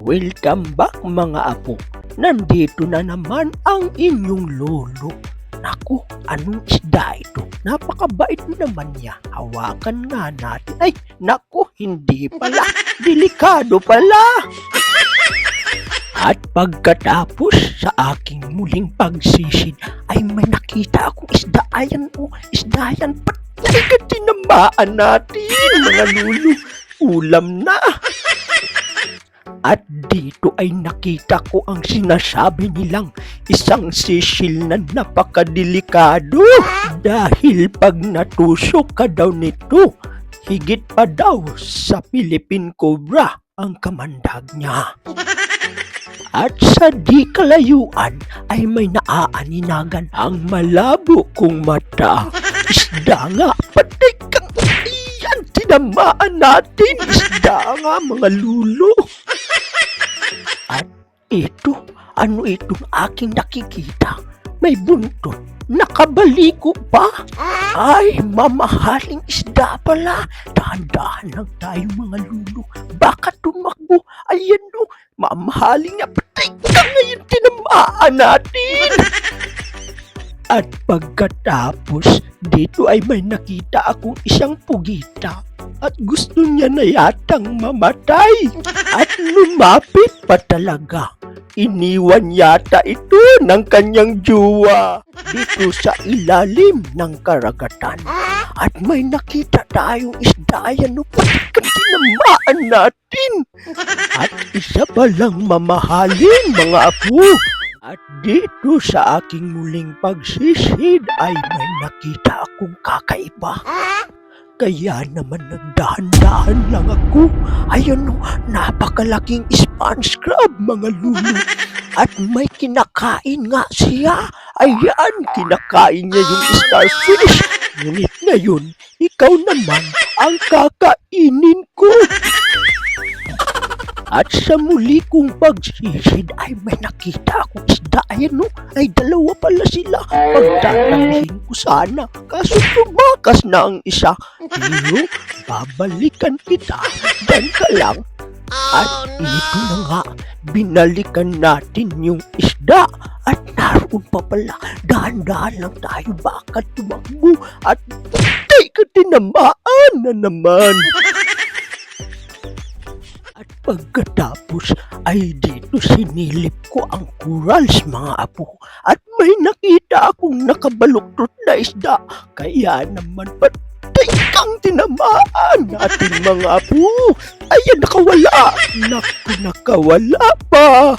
Welcome back mga apo. Nandito na naman ang inyong lolo. Naku, anong isda ito? Napakabait naman niya. Hawakan nga natin. Ay, naku, hindi pala. Delikado pala. At pagkatapos sa aking muling pagsisid ay may nakita akong isda. Ayan o, isda yan. Patay ka tinamaan natin mga lulu. Ulam na. At dito ay nakita ko ang sinasabi nilang isang sisil na napakadelikado dahil pag natusok ka daw nito, higit pa daw sa Philippine Cobra ang kamandag niya. At sa di kalayuan ay may naaaninagan ang malabo kong mata. Isda nga, patay kang iyan, tinamaan natin. Isda nga mga lulo. At ito, ano itong aking nakikita? May buntot, nakabaliko pa. Ay, mamahaling isda pala. Dahan-dahan lang tayo mga lulo. Baka tumakbo. Ayan o, mamahaling niya. Patay ka ngayon, tinamaan natin. At pagkatapos, dito ay may nakita akong isang pugita. At gusto niya na yatang mamatay. At lumapit pa talaga. Iniwan yata ito ng kanyang jowa dito sa ilalim ng karagatan. At may nakita tayong isda. Yan o, pati tinamaan natin. At isa pa lang mamahalin mga apo. At dito sa aking muling pagsisid ay may nakita akong kakaiba. Kaya naman nagdahan-dahan lang ako. Ayan o, napakalaking sponge crab mga lulu. At may kinakain nga siya. Ayan, kinakain niya yung starfish. Ngunit ngayon, ikaw naman ang kakainin ko. At sa muli kong pagsisid ay may nakita akong isda. Ayan o, ay dalawa pala sila. Pagtatabihin ko sana, kaso tumakas na ang isa. Pero babalikan kita, dan ka lang. At ito na nga, binalikan natin yung isda. At naroon pa pala, dahan-dahan lang tayo, baka tumakbo. At patay ka tinamaan na naman. At pagkatapos ay dito sinilip ko ang corals mga apo. At may nakita akong nakabaluktot na isda. Kaya naman patay kang tinamaan natin mga apo. Ayan, nakawala. Naku, nakawala pa.